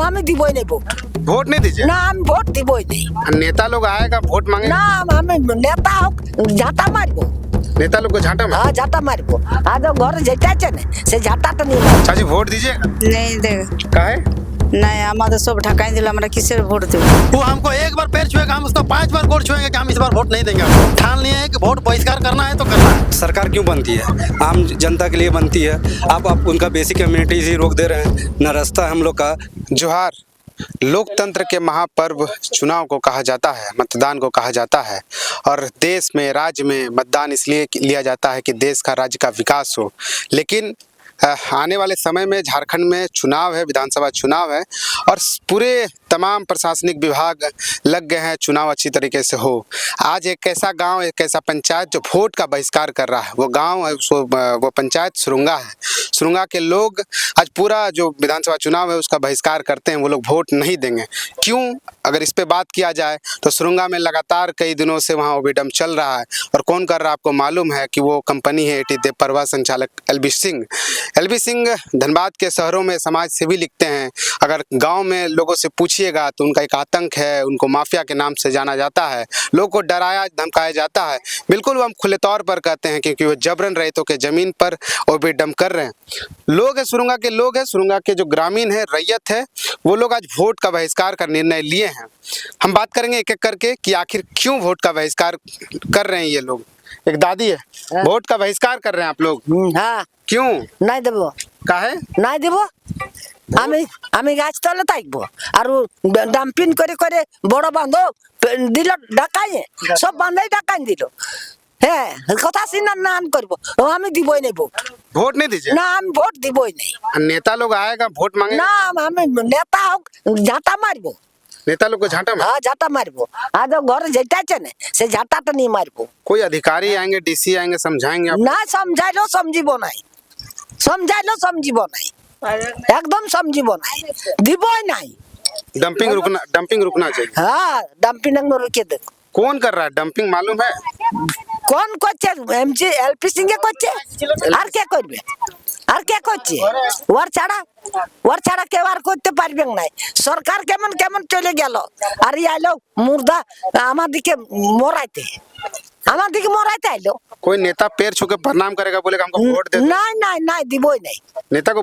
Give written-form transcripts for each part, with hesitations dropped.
আমি দিবই নাই ভোট। ভোট नहीं दीजिए? না আমি ভোট দিবই নাই। नेता लोग आएगा वोट मांगे, না আমি নেতা হোক ঝাঁটা মারবো। नेता लोग को झांटा में। হ্যাঁ ঝাঁটা মারবো। আর ঘরে যেটা আছে না সে ঝাঁটাটা নিয়ে মারবো। चाची वोट दीजिएगा? नहीं देगा। काहे? नहीं हमारा सब ढकाई दिला हमारा किसे वोट दे। वो हमको एक बार पैर छुएगा, हम उसको 5 बार गोड़ छुएंगे कि हम इस बार वोट नहीं देंगे। ठान लिए है कि वोट बहिष्कार करना है तो करना है। सरकार क्यों बनती है? आम जनता के लिए बनती है। आप उनका बेसिक कम्युनिटीज ही रोक दे रहे हैं, न रास्ता हम लोग का। जोहार। लोकतंत्र के महापर्व चुनाव को कहा जाता है, मतदान को कहा जाता है, और देश में राज्य में मतदान इसलिए लिया जाता है कि देश का राज्य का विकास हो। लेकिन आने वाले समय में झारखंड में चुनाव है, विधानसभा चुनाव है, और पूरे तमाम प्रशासनिक विभाग लग गए हैं चुनाव अच्छी तरीके से हो। आज एक ऐसा गांव, एक ऐसा पंचायत जो वोट का बहिष्कार कर रहा है, वो गांव है, वो पंचायत सुरुंगा है। सुरुंगा के लोग आज पूरा जो विधानसभा चुनाव है उसका बहिष्कार करते हैं, वो लोग वोट नहीं देंगे। क्यों? अगर इस पे बात किया जाए तो सुरुंगा में लगातार कई दिनों से वहाँ ओबीडम चल रहा है, और कौन कर रहा है आपको मालूम है कि वो कंपनी है एटी देवप्रभा संचालक एलबी सिंह। एलबी सिंह धनबाद के शहरों में समाज सेवी लिखते हैं। अगर गांव में लोगों से पूछिएगा तो उनका एक आतंक है, उनको माफिया के नाम से जाना जाता है, लोगों को डराया धमकाया जाता है। बिल्कुल हम खुले तौर पर कहते हैं क्योंकि वो जबरन रहितों के जमीन पर ओबीडम कर रहे हैं। लोग है सुरुंगा के, लोग है सुरुंगा के जो ग्रामीण है, रैयत है, वो लोग आज वोट का बहिष्कार का निर्णय लिए हैं। हम बात करेंगे एक एक करके कि आखिर क्यों वोट का बहिष्कार कर रहे हैं ये लोग। एक दादी है, वोट का बहिष्कार कर रहे हैं आप लोग, হ্যাঁ क्यों? নাই দেবো। काहे? নাই দেবো। আমি আমি গাছতলে থাকবো আর ডাম্পিং করে করে বড় বাঁধো দিল ঢাকাইয়ে সব বাঁধাই ঢাকাই দিল। হ্যাঁ কথা শুনে নান করবো আমি দিবই নাই ভোট। वोट नहीं दीजिए? না আমি ভোট দিবই নাই। नेता लोग आएगा वोट मांगे, না আমি নেতা হোক ঝাঁটা মারবো। नेता लोग को झांटा में। হ্যাঁ ঝাঁটা মারবো। আর ঘরে যেটা আছে না সে ঝাঁটাটা নিয়ে মারবো। कोई अधिकारी आएंगे, डीसी आएंगे, समझाएंगे आप? না সমঝাইলেও সমঝিব নাই, সমঝাইলেও সমঝিব নাই, একদম সমঝিব নাই, দিবই নাই। डंपिंग रुकना चाहिए। হ্যাঁ ডাম্পিং রুকে দেখ। कौन कर रहा है डंपिंग मालूम है? কোন করছে? এমজি এলপি সিং এ করছে, আর কে করবে? আর কে করছে? ওর ছাড়া কেউ আর করতে পারবে না। সরকার কেমন কেমন চলে গেল, আর আইলো মুর্দা আমাদিকে মরাইতে, আমাদিকে মরাইতে আইলো। कोई नेता पैर छू के प्रणाम करेगा, बोलेगा हमको वोट दे दो। নাই নাই নাই দিবই নাই। नेता को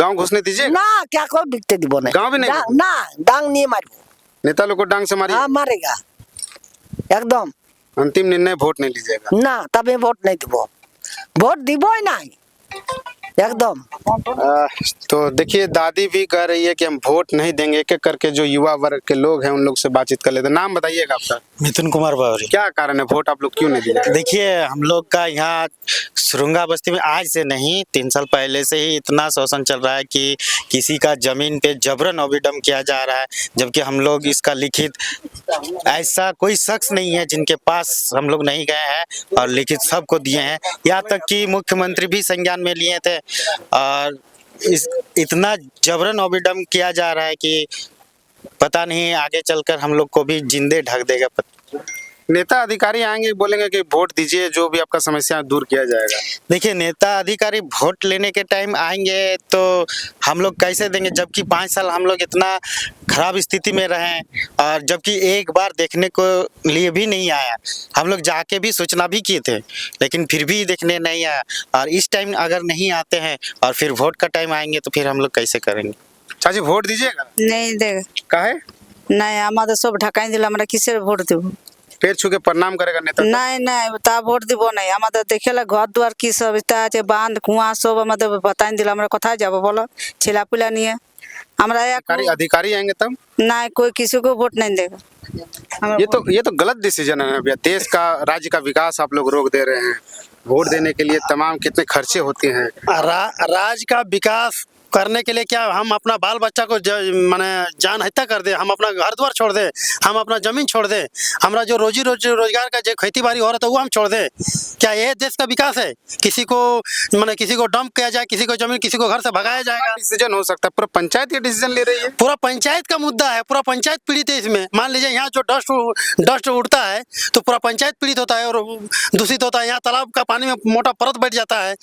गांव घुसने दीजिए। না কে কেউ ঢুকতে দিব না। গাঁও भी नहीं? না ডাং নিয়ে মারবো। नेता लोग को डांग से मारिए। হ্যাঁ মারেগা একদম। अंतिम निर्णय वोट नहीं लीजिएगा। না তবে ভোট নাই দিব, ভোট দিবই নাই एकदम। तो देखिए दादी भी कह रही है कि हम वोट नहीं देंगे। एक एक करके जो युवा वर्ग के लोग हैं उन लोग से बातचीत कर लेते हैं। नाम बताइएगा आपका? मिथुन कुमार बावरी। क्या कारण है वोट आप लोग क्यों नहीं दिए? देखिए हम लोग का यहाँ सुरुंगा बस्ती में आज से नहीं 3 साल पहले से ही इतना शोषण चल रहा है कि किसी का जमीन पे जबरन ओबीडम किया जा रहा है, जबकि हम लोग इसका लिखित ऐसा कोई शख्स नहीं है जिनके पास हम लोग नहीं गए हैं, और लिखित सबको दिए हैं। यहाँ तक कि मुख्यमंत्री भी संज्ञान में लिए थे, और इतना जबरन ओबीडम किया जा रहा है कि पता नहीं आगे चलकर हम लोग को भी जिंदे ढक देगा। नेता अधिकारी आएंगे, बोलेंगे कि वोट दीजिए, जो भी आपका समस्या दूर किया जाएगा। देखिए नेता अधिकारी वोट लेने के टाइम आएंगे तो हम लोग कैसे देंगे, जबकि 5 साल हम लोग इतना खराब स्थिति में रहे, और जबकि एक बार देखने को लिए भी नहीं आया। हम लोग जाके भी सूचना भी किए थे, लेकिन फिर भी देखने नहीं आया। और इस टाइम अगर नहीं आते हैं और फिर वोट का टाइम आएंगे तो फिर हम लोग कैसे करेंगे। चाची वोट दीजिएगा? नहीं देगा। काहे? नहीं हमारा सब ढकाई दिला हमारा किसे वोट देबो। पैर छू के प्रणाम करेगा नेता? नहीं नहीं ता ভোট দিব নাই। আমাদের দেখেলা ঘর দুয়ার কি সব আছে, বাঁধ কুয়া সব আমাদের बताई দিলা, আমরা কোথায় যাব বলো ছেলা পুলা নিয়ে। আমরা अधिकारी आएंगे तब? नहीं कोई किसी को वोट नहीं देगा। ये तो गलत डिसीजन है भैया। देश का, राज्य का विकास आप लोग रोक दे रहे हैं। वोट देने के लिए तमाम कितने खर्चे होते हैं। राज्य का विकास करने के लिए क्या हम अपना बाल बच्चा को माने जान हत्या कर दे, हम अपना घर द्वार छोड़ दे, हम अपना जमीन छोड़ दे, हमारा जो रोजगार का जो खेती बाड़ी हो रहा था वो हम छोड़ दे? क्या ये देश का विकास है? किसी को माने किसी को डंप किया जाए, किसी को जमीन, किसी को घर से भगाया जाएगा? डिसीजन हो सकता है, पूरा पंचायत ये डिसीजन ले रही है। पूरा पंचायत का मुद्दा है, पूरा पंचायत पीड़ित है इसमें। मान लीजिए यहाँ जो डस्ट उड़ता है तो पूरा पंचायत पीड़ित होता है और दूषित होता है। यहाँ तालाब का पानी में मोटा परत बैठ जाता है,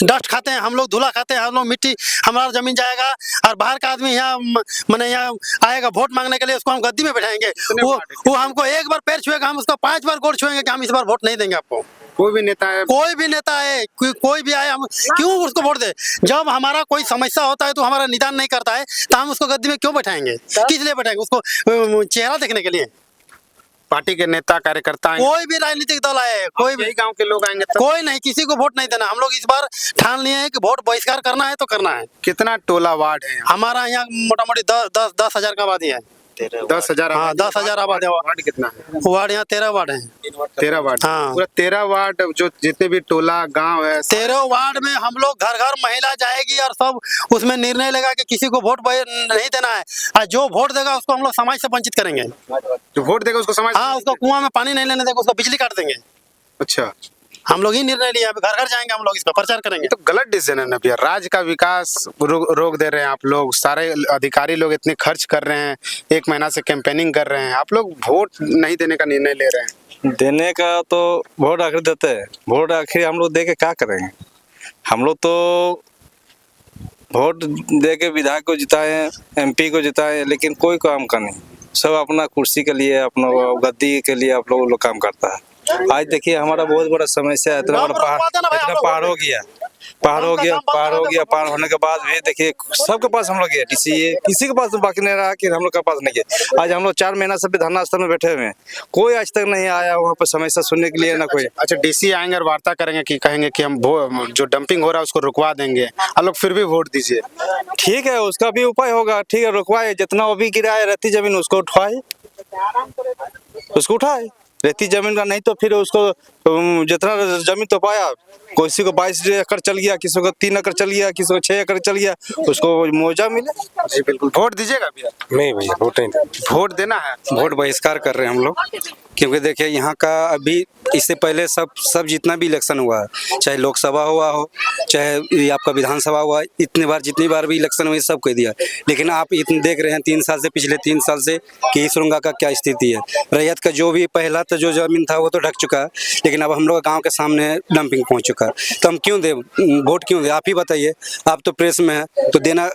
डस्ट खाते हैं हम लोग, धूला खाते हैं हम लोग, मिट्टी, हमारा जमीन जाएगा और बाहर का आदमी यहाँ मैंने यहाँ आएगा वोट मांगने के लिए, उसको हम गद्दी में बैठाएंगे। वो हमको एक बार पैर छुएगा, हम उसको 5 बार गोड़ छुएंगे कि हम इस बार वोट नहीं देंगे आपको। कोई भी नेता है, कोई भी आए, हम क्यों उसको वोट दे? जब हमारा कोई समस्या होता है तो हमारा निदान नहीं करता है तो हम उसको गद्दी में क्यों बैठाएंगे? किस लिए बैठाएंगे? उसको चेहरा देखने के लिए? पार्टी के नेता कार्यकर्ता आएंगे, कोई भी राजनीतिक दल आए, कोई भी गांव के लोग आएंगे, कोई नहीं, किसी को वोट नहीं देना। हम लोग इस बार ठान लिए हैं कि वोट बहिष्कार करना है तो करना है। कितना टोला वार्ड है? हमारा यहाँ मोटा मोटी 10,000 का आबादी है। 10,000। हाँ, 10,000 आबादी। वार्ड कितना है? वार्ड यहाँ 13 वार्ड है। 13 वार्ड। हाँ। पूरा 13 वार्ड, जो जितने भी टोला गांव है, 13 वार्ड में हम लोग घर घर महिला जाएगी और सब उसमें निर्णय लेगा कि किसी को वोट नहीं देना है, और जो वोट देगा उसको हम लोग समाज से वंचित करेंगे। जो वोट देगा उसको समाज, हाँ, उसको कुआं में पानी नहीं लेने देंगे, उसको बिजली काट देंगे। अच्छा, हम लोग ही निर्णय लिया, घर घर जाएंगे, हम लोग इसका प्रचार करेंगे। तो गलत डिसीजन है ना भैया। राज्य का विकास रोक दे रहे हैं आप लोग। सारे अधिकारी लोग इतने खर्च कर रहे हैं, 1 महीना से कैंपेनिंग कर रहे हैं, आप लोग वोट नहीं देने का निर्णय ले रहे हैं। देने का तो वोट आखिर देते हैं, वोट आखिर हम लोग दे के क्या करेंगे? हम लोग तो वोट दे के विधायक को जिताए, MP को जिताए, लेकिन कोई काम का नहीं। सब अपना कुर्सी के लिए, अपना गद्दी के लिए आप लोग काम करता है। आज देखिए हमारा बहुत बड़ा समस्या है, इतना बड़ा पहाड़ हो गया, पहाड़ होने के बाद भी देखिए सबके पास हम लोग है DCA, किसी के पास तो बाकी नहीं रहा कि हम लोग के पास नहीं है। आज हम लोग 4 महीना से भी धरना स्थल में बैठे हुए हैं, कोई आज तक नहीं आया वहाँ पर समस्या सुनने के लिए, ना कोई। अच्छा, DC आएंगे और वार्ता करेंगे कि कहेंगे कि हम जो डंपिंग हो रहा है उसको रुकवा देंगे, आप लोग फिर भी वोट दीजिए। ठीक है, उसका भी उपाय होगा, ठीक है, रुकवाए। जितना वो भी गिरा है रहती जमीन उसको उठाए, रहती जमीन का नहीं तो फिर उसको जितना जमीन तो पाया, किसी को 22 एकड़ चल गया, किसी को 3 एकड़ चल गया, किसी को 6 एकड़ चल गया, उसको मुआवजा मिले। जी बिल्कुल। वोट दीजिएगा भैया? नहीं भैया, वोट नहीं देना। वोट देना है, वोट बहिष्कार कर रहे हैं हम लोग, क्योंकि देखिए यहाँ का अभी इससे पहले सब जितना भी इलेक्शन हुआ है, चाहे लोकसभा हुआ हो, चाहे ये आपका विधानसभा हुआ, जितनी बार भी इलेक्शन हुई सब कह दिया। लेकिन आप इतने देख रहे हैं 3 साल से, पिछले 3 साल से कि सुरंगा का क्या स्थिति है। रैयत का जो भी पहला तो जो जमीन था वो तो ढक चुका है, लेकिन अब हम लोग गाँव के सामने डंपिंग पहुँच चुका है। तो हम क्यों दे वोट, क्यों दे? आप ही बताइए, आप तो प्रेस में है, तो देना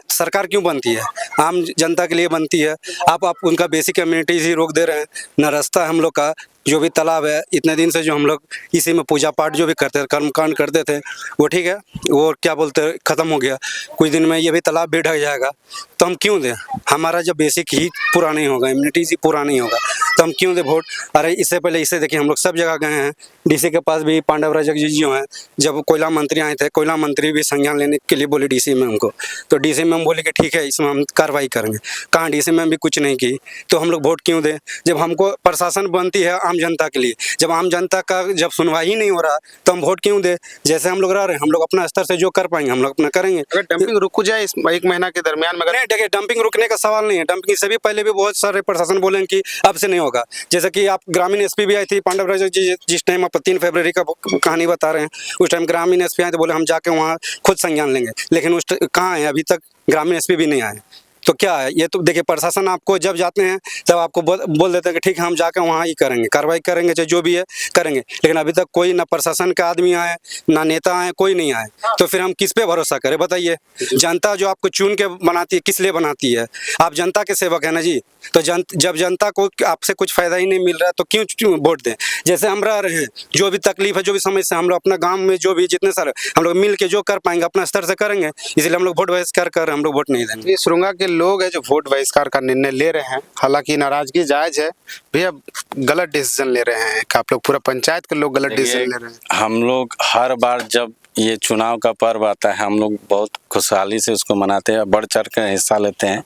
सरकार क्यों बनती है? आम जनता के लिए बनती है। आप उनका बेसिक कम्युनिटीज ही रोक दे रहे हैं। न रास्ता हम लोग का जो भी तालाब है, इतने दिन से जो हम लोग इसी में पूजा पाठ जो भी करते थे, कर्मकांड करते थे, वो ठीक है, वो क्या बोलते हैं ख़त्म हो गया। कुछ दिन में ये भी तालाब भी ढक जाएगा, तो हम क्यों दें? हमारा जब बेसिक ही पूरा नहीं होगा, इम्यूनिटी ही पूरा नहीं होगा, तो हम क्यों दें वोट? अरे इससे पहले इसे देखिए, हम लोग सब जगह गए हैं, DC के पास भी पांडव राजक जी जो हैं, जब कोयला मंत्री आए थे, कोयला मंत्री भी संज्ञान लेने के लिए बोले DC में हमको, तो DC में हम बोले कि ठीक है, इसमें हम कार्रवाई करेंगे। कहाँ DC में भी कुछ नहीं की, तो हम लोग वोट क्यों दें? जब हमको प्रशासन बनती है आम जनता के लिए, जब आम जनता का जब सुनवाई ही नहीं हो रहा, तो हम वोट क्यों दें? जैसे हम लोग रह रहे हैं, हम लोग अपना स्तर से जो कर पाएंगे हम लोग अपना करेंगे। अगर डंपिंग रुक जाए इस 1 महीना के दरमियान में, नहीं, देखिए डंपिंग रुकने का सवाल नहीं है। डंपिंग से भी पहले भी बहुत सारे प्रशासन बोले कि अब से नहीं होगा। जैसे कि आप ग्रामीण SP भी आई थी, पांडव राजक जी, जिस टाइम आप 3 फरवरी का कहानी बता रहे हैं, उस टाइम ग्रामीण SP आए तो बोले हम जाके वहाँ खुद संज्ञान लेंगे, लेकिन उस कहाँ है? अभी तक ग्रामीण SP भी नहीं आए। तो क्या है ये? तो देखिए प्रशासन आपको जब जाते हैं तब आपको बोल देते हैं कि ठीक है हम जाकर वहाँ ही करेंगे, कार्रवाई करेंगे, चाहे जो भी है करेंगे, लेकिन अभी तक कोई ना प्रशासन का आदमी आए, ना नेता आए, कोई नहीं आए। तो फिर हम किस पे भरोसा करें बताइए? जनता जो आपको चुन के बनाती है, किस लिए बनाती है? आप जनता के सेवक है ना जी। तो जब जनता को आपसे कुछ फायदा ही नहीं मिल रहा है तो क्यों वोट दें? जैसे हम रह रहे हैं, जो भी तकलीफ है, जो भी समस्या, हम लोग अपना गाँव में जो भी जितने सारे हम लोग मिल के जो कर पाएंगे अपना स्तर से करेंगे, इसलिए हम लोग वोट बहिष्कार कर रहे हैं, हम लोग वोट नहीं देंगे। सुरंगा के लोग हैं जो वोट बहिष्कार का निर्णय ले रहे हैं, हालांकि नाराजगी जायज है, भैया गलत डिसीजन ले रहे हैं। आप लोग पूरा पंचायत के लोग गलत डिसीजन ले रहे हैं। हम लोग हर बार जब ये चुनाव का पर्व आता है, हम लोग बहुत खुशहाली से उसको मनाते हैं, बढ़ चढ़ कर हिस्सा लेते हैं,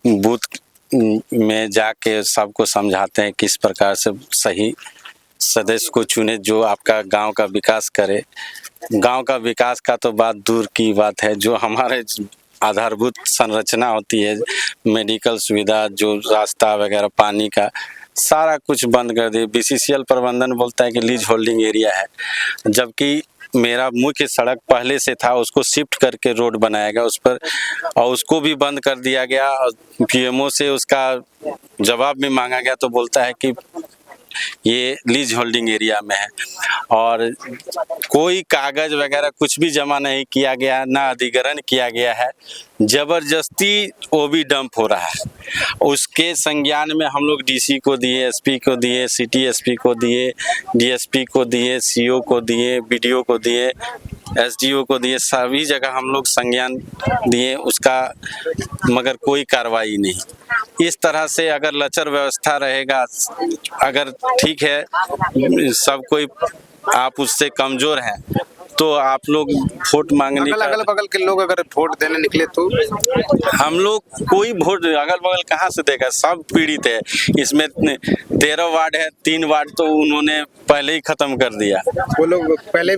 बूथ में जाके सबको समझाते हैं किस प्रकार से सही सदस्य को चुने जो आपका गांव का विकास करे। गांव का विकास का तो बात दूर की बात है, जो हमारे आधारभूत संरचना होती है, मेडिकल सुविधा, जो रास्ता वगैरह, पानी का सारा कुछ बंद कर दिए। BCCL प्रबंधन बोलता है कि लीज होल्डिंग एरिया है, जबकि मेरा मुख्य सड़क पहले से था, उसको शिफ्ट करके रोड बनाया गया उस पर, और उसको भी बंद कर दिया गया। PMO से उसका जवाब भी मांगा गया तो बोलता है कि ये लीज होल्डिंग एरिया में है और कोई कागज वगैरह कुछ भी जमा नहीं किया गया, ना अधिग्रहण किया गया है। जबरदस्ती वो भी डंप हो रहा है। उसके संज्ञान में हम लोग डीसी को दिए, एसपी को दिए, सिटी एसपी को दिए, डीएसपी को दिए, सीओ को दिए, बीडीओ को दिए, एसडीओ को दिए, सभी जगह हम लोग संज्ञान दिए उसका, मगर कोई कार्रवाई नहीं। इस तरह से अगर लचर व्यवस्था रहेगा, अगर ठीक है सब कोई आप उससे कमजोर हैं तो आप लोग वोट मांगने अगल बगल के लोग अगर वोट देने निकले तो हम लोग कोई वोट अगल बगल कहाँ से देगा, सब पीड़ित है। इसमें 13 वार्ड है, 3 वार्ड तो उन्होंने पहले ही खत्म कर दिया, वो लोग पहले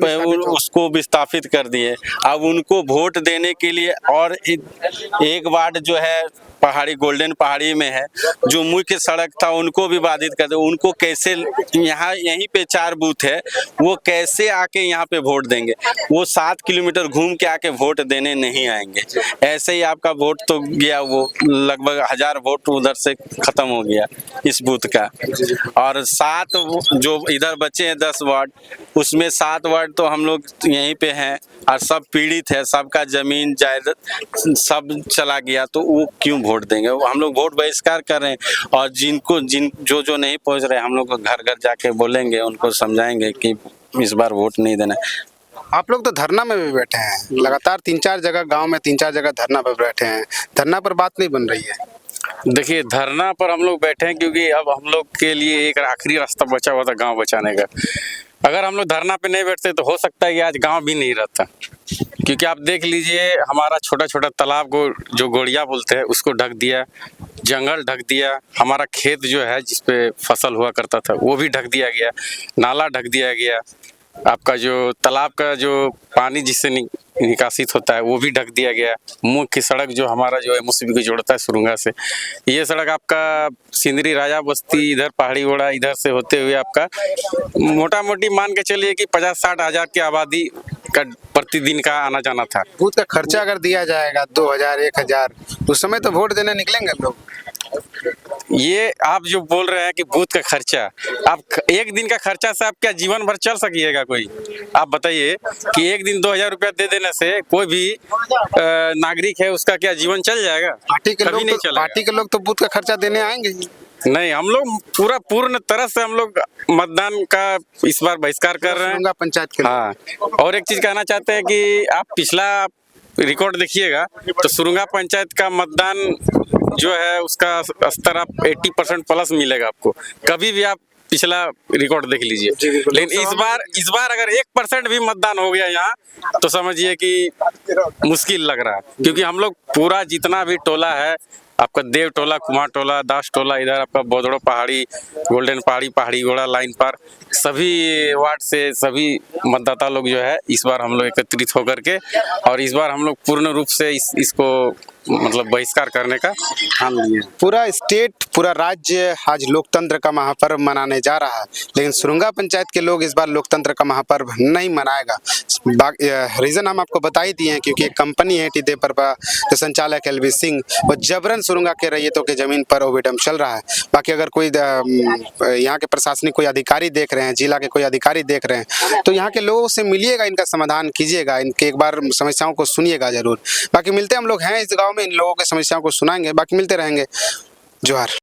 उसको विस्थापित कर दिए। अब उनको वोट देने के लिए और एक वार्ड जो है पहाड़ी गोल्डन पहाड़ी में है, जो मुख्य सड़क था उनको भी बाधित कर दे। उनको कैसे यहाँ यहीं पे 4 बूथ है, वो कैसे आके यहाँ पे वोट देंगे? वो 7 किलोमीटर घूम के आके वोट देने नहीं आएंगे। ऐसे ही आपका वोट तो गया, वो लगभग 1000 वोट उधर से खत्म हो गया इस बूथ का। और 7 जो इधर बचे हैं 10 वार्ड, उसमें 7 वार्ड तो हम लोग यहीं पे हैं और सब पीड़ित है, सबका जमीन जायदाद सब चला गया, तो वो क्यों वोट देंगे? हम लोग वोट बहिष्कार कर रहे हैं और जो नहीं पहुंच रहे हम लोग घर घर जाके बोलेंगे, उनको समझाएंगे कि इस बार वोट नहीं देना। आप लोग तो धरना में भी बैठे हैं, लगातार 3-4 जगह गांव में 3-4 जगह धरना पर बैठे हैं, धरना पर बात नहीं बन रही है। देखिए, धरना पर हम लोग बैठे हैं क्योंकि अब हम लोग के लिए एक आखिरी रास्ता बचा हुआ था गांव बचाने का। अगर हम लोग धरना पे नहीं बैठते तो हो सकता है कि आज गांव भी नहीं रहता, क्योंकि आप देख लीजिए हमारा छोटा छोटा तालाब को जो गोड़िया बोलते हैं उसको ढक दिया, जंगल ढक दिया, हमारा खेत जो है जिसपे फसल हुआ करता था वो भी ढक दिया गया, नाला ढक दिया गया, आपका जो तालाब का जो पानी जिससे निकासित होता है वो भी ढक दिया गया। मुख्य सड़क जो हमारा जो है मुसबी को जोड़ता है सुरुंगा से, ये सड़क आपका सिंदरी राजा बस्ती इधर पहाड़ी वोड़ा इधर से होते हुए आपका मोटा मोटी मान के चलिए कि 50-60 हज़ार की आबादी का प्रतिदिन का आना जाना था। बूथ का खर्चा अगर दिया जाएगा 2000 1000, उस समय तो वोट देने निकलेंगे लोग। ये आप जो बोल रहे हैं कि बूथ का खर्चा, आप एक दिन का खर्चा से आप क्या जीवन भर चल सकिएगा? कोई आप बताइए कि एक दिन 2000 रुपया दे देने से कोई भी नागरिक है उसका क्या जीवन चल जाएगा? पार्टी के लोग तो बूथ का खर्चा देने आएंगे ही नहीं। हम लोग पूर्ण तरह से हम लोग मतदान का इस बार बहिष्कार कर रहे हैं पंचायत के। हाँ, और एक चीज कहना चाहते हैं कि आप पिछला रिकॉर्ड देखिएगा तो सुरुंगा पंचायत का मतदान जो है उसका स्तर आप 80% प्लस मिलेगा आपको। कभी भी आप पिछला रिकॉर्ड देख लीजिए। लेकिन इस बार अगर 1% भी मतदान हो गया यहाँ तो समझिए कि मुश्किल लग रहा है, क्योंकि हम लोग पूरा जितना भी टोला है आपका देव टोला, कुमार टोला, दास टोला, इधर आपका बोदड़ो पहाड़ी, गोल्डन पहाड़ी, पहाड़ी गोड़ा लाइन पर सभी वार्ड से सभी मतदाता लोग जो है इस बार हम लोग एकत्रित होकर के और इस बार हम लोग पूर्ण रूप से इसको मतलब बहिष्कार करने का ठान लिए। पूरा स्टेट, पूरा राज्य आज लोकतंत्र का महापर्व मनाने जा रहा है, लेकिन सुरुंगा पंचायत के लोग इस बार लोकतंत्र का महापर्व नहीं मनाएगा। रीजन हम आपको बता ही दिए हैं, क्योंकि एक कंपनी है टीदेपर जो संचालक एलवी सिंह, वो जबरन सुरुंगा के रैयतों के जमीन पर ओवरडम चल रहा है। बाकी अगर कोई यहाँ के प्रशासनिक कोई अधिकारी देख रहे हैं, जिला के कोई अधिकारी देख रहे हैं, तो यहाँ के लोगों से मिलिएगा, इनका समाधान कीजिएगा, इनके एक बार समस्याओं को सुनिएगा जरूर। बाकी मिलते हम लोग हैं इस गाँव में, इन लोगों की समस्याओं को सुनाएंगे, बाकी मिलते रहेंगे। जोहार।